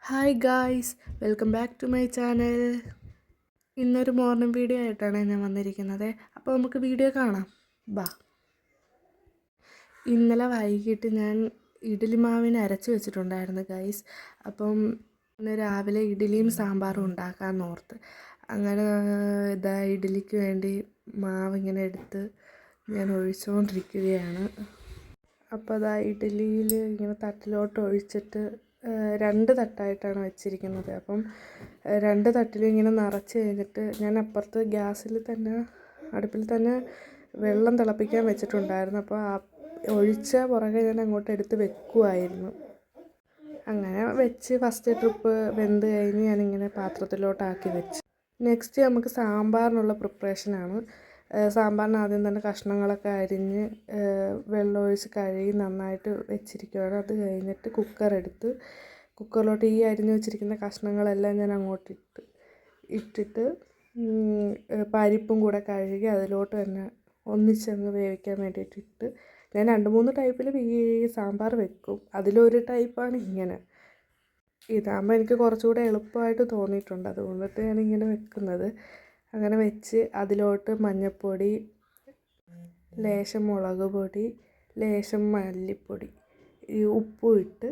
Hi guys, welcome back to my channel. ഇന്നൊരു morning video ആയിട്ടാണ് ഞാൻ വന്നിരിക്കുന്നത്. അപ്പോൾ നമുക്ക് വീഡിയോ കാണാം. ബാ. ഇന്നലെ വൈകിട്ട് ഞാൻ ഇഡ്ഡലി മാവിന് അരച്ച് വെച്ചിട്ടുണ്ടായിരുന്നു ഗായ്സ്. അപ്പം ഇന്ന് രാവിലെ ഇഡ്ഡലിയും സാമ്പാറും ഉണ്ടാക്കാമെന്ന് ഓർത്ത് അങ്ങനെ ഇഡ്ഡലിക്ക് വേണ്ടി മാവ് ഇങ്ങനെ എടുത്ത് ഞാൻ ഒഴിച്ചുകൊണ്ടിരിക്കുകയാണ്. അപ്പോൾ ഇഡ്ഡലിയിൽ ഇങ്ങനെ തട്ടിലോട്ട് ഒഴിച്ചിട്ട് 2 തട്ടായിട്ടാണ് വെച്ചിരിക്കുന്നത്. അപ്പം 2 തട്ടിലും ഇങ്ങനെ നിറച്ച് കഴിഞ്ഞിട്ട് ഞാൻ അപ്പുറത്ത് അടുപ്പിൽ തന്നെ വെള്ളം തിളപ്പിക്കാൻ വെച്ചിട്ടുണ്ടായിരുന്നു. അപ്പോൾ ഒഴിച്ച പുറകെ ഞാൻ അങ്ങോട്ട് എടുത്ത് വെക്കുമായിരുന്നു. അങ്ങനെ വെച്ച് ഫസ്റ്റ് ട്രിപ്പ് വെന്ത് കഴിഞ്ഞ് ഞാനിങ്ങനെ പാത്രത്തിലോട്ടാക്കി വെച്ച്. നെക്സ്റ്റ് നമുക്ക് സാമ്പാറിനുള്ള പ്രിപ്പറേഷനാണ്. സാമ്പാറിന് ആദ്യം തന്നെ കഷ്ണങ്ങളൊക്കെ അരിഞ്ഞ് വെള്ളമൊഴിച്ച് കഴുകി നന്നായിട്ട് വെച്ചിരിക്കുകയാണ്. അത് കഴിഞ്ഞിട്ട് കുക്കറിലോട്ട് ഈ അരിഞ്ഞ് വെച്ചിരിക്കുന്ന കഷ്ണങ്ങളെല്ലാം ഞാൻ അങ്ങോട്ട് ഇട്ടിട്ട് പരിപ്പും കൂടെ കഴുകി അതിലോട്ട് തന്നെ ഒന്നിച്ചങ്ങ് വേവിക്കാൻ വേണ്ടിയിട്ടിട്ട് ഞാൻ 2-3 ടൈപ്പിൽ ഈ സാമ്പാർ വെക്കും. അതിലൊരു ടൈപ്പാണ് ഇങ്ങനെ. ഇതാകുമ്പോൾ എനിക്ക് കുറച്ചുകൂടെ എളുപ്പമായിട്ട് തോന്നിയിട്ടുണ്ട്, അതുകൊണ്ടിട്ട് ഞാനിങ്ങനെ വെക്കുന്നത്. അങ്ങനെ വെച്ച് അതിലോട്ട് മഞ്ഞൾപ്പൊടി, ലേശം മുളക് പൊടി, ലേശം മല്ലിപ്പൊടി, ഈ ഉപ്പും ഇട്ട്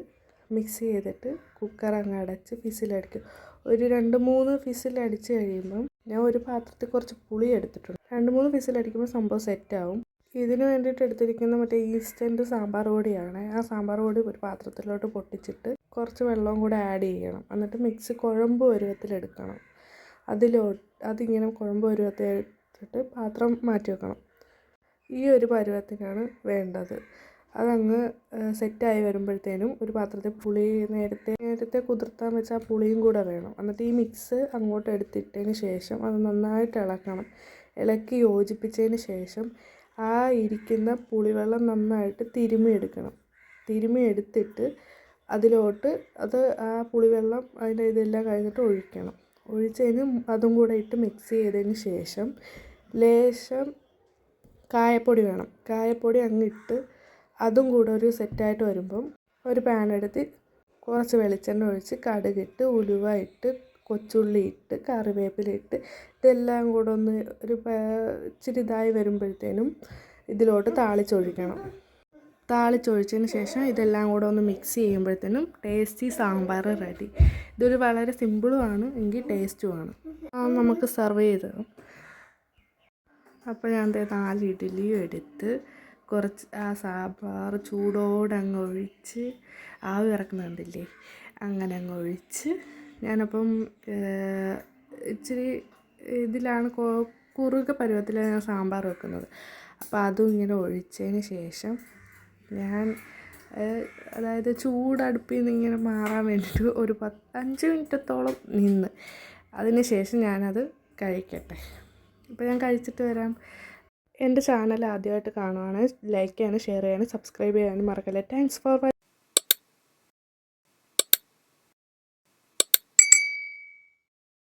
മിക്സ് ചെയ്തിട്ട് കുക്കർ അങ്ങ് അടച്ച് വിസിലടിക്കും. ഒരു 2-3 വിസിലടിച്ച് കഴിയുമ്പം ഞാൻ ഒരു പാത്രത്തിൽ കുറച്ച് പുളി എടുത്തിട്ടുണ്ട്. 2-3 വിസിലടിക്കുമ്പോൾ സംഭവം സെറ്റാവും. ഇതിന് വേണ്ടിയിട്ട് എടുത്തിരിക്കുന്ന മറ്റേ ഇൻസ്റ്റൻറ്റ് സാമ്പാർ പൊടിയാണ്. ആ സാമ്പാർ പൊടി ഒരു പാത്രത്തിലോട്ട് പൊട്ടിച്ചിട്ട് കുറച്ച് വെള്ളവും കൂടെ ആഡ് ചെയ്യണം. എന്നിട്ട് മിക്സ് കുഴമ്പ് പരുവത്തിലെടുക്കണം. അതിങ്ങനെ കുഴമ്പ് പരുവത്തിൽ എടുത്തിട്ട് പാത്രം മാറ്റി വെക്കണം. ഈ ഒരു പരുവത്തിനാണ് വേണ്ടത്. അതങ്ങ് സെറ്റായി വരുമ്പോഴത്തേനും ഒരു പാത്രത്തിൽ പുളി നേരത്തെ കുതിർത്താൻ വെച്ച ആ പുളിയും കൂടെ വേണം. എന്നിട്ട് ഈ മിക്സ് അങ്ങോട്ട് എടുത്തിട്ടതിന് ശേഷം അത് നന്നായിട്ട് ഇളക്കണം. ഇളക്കി യോജിപ്പിച്ചതിന് ശേഷം ആ ഇരിക്കുന്ന പുളിവെള്ളം നന്നായിട്ട് തിരുമ്മി എടുത്തിട്ട് അതിലോട്ട് ആ പുളിവെള്ളം അതിൻ്റെ ഇതെല്ലാം കഴിഞ്ഞിട്ട് ഒഴിക്കണം. ഒഴിച്ച് കഴിഞ്ഞ് അതും കൂടെ ഇട്ട് മിക്സ് ചെയ്തതിന് ശേഷം ലേശം കായപ്പൊടി വേണം. കായപ്പൊടി അങ്ങിട്ട് അതും കൂടെ ഒരു സെറ്റായിട്ട് വരുമ്പം ഒരു പാൻ എടുത്ത് കുറച്ച് വെളിച്ചെണ്ണ ഒഴിച്ച് കടുകിട്ട് ഉലുവ ഇട്ട് കൊച്ചുള്ളി ഇട്ട് കറിവേപ്പില ഇട്ട് ഇതെല്ലാം കൂടെ ഒന്ന് ഇച്ചിരി ഇതായി വരുമ്പോഴത്തേനും ഇതിലോട്ട് താളിച്ചൊഴിച്ചതിന് ശേഷം ഇതെല്ലാം കൂടെ ഒന്ന് മിക്സ് ചെയ്യുമ്പോഴത്തേനും ടേസ്റ്റി സാമ്പാർ റെഡി. ഇതൊരു വളരെ സിമ്പിളുമാണ് എങ്കിൽ ടേസ്റ്റുമാണ്. നമുക്ക് സെർവ് ചെയ്ത്. അപ്പോൾ ഞാൻ 4 ഇഡ്ഡലിയും എടുത്ത് കുറച്ച് ആ സാമ്പാർ ചൂടോടെ അങ്ങ് ഒഴിച്ച് ആവി ഇറക്കുന്നുണ്ടില്ലേ, അങ്ങനെ അങ്ങ് ഒഴിച്ച് ഞാനപ്പം ഇച്ചിരി ഇതിലാണ് കുറുക പരുവത്തിലാണ് ഞാൻ സാമ്പാർ വെക്കുന്നത്. അപ്പോൾ അതും ഇങ്ങനെ ഒഴിച്ചതിന് ശേഷം ഞാൻ ചൂടടുപ്പിൽ നിന്ന് ഇങ്ങനെ മാറാൻ വേണ്ടിയിട്ട് ഒരു 5 മിനിറ്റത്തോളം നിന്ന് അതിന് ശേഷം ഞാനത് കഴിക്കട്ടെ. അപ്പോൾ ഞാൻ കഴിച്ചിട്ട് വരാം. എൻ്റെ ചാനൽ ആദ്യമായിട്ട് കാണുവാണെങ്കിൽ ലൈക്ക് ചെയ്യാനും ഷെയർ ചെയ്യാനും സബ്സ്ക്രൈബ് ചെയ്യാനും മറക്കല്ലേ. Thanks for watching.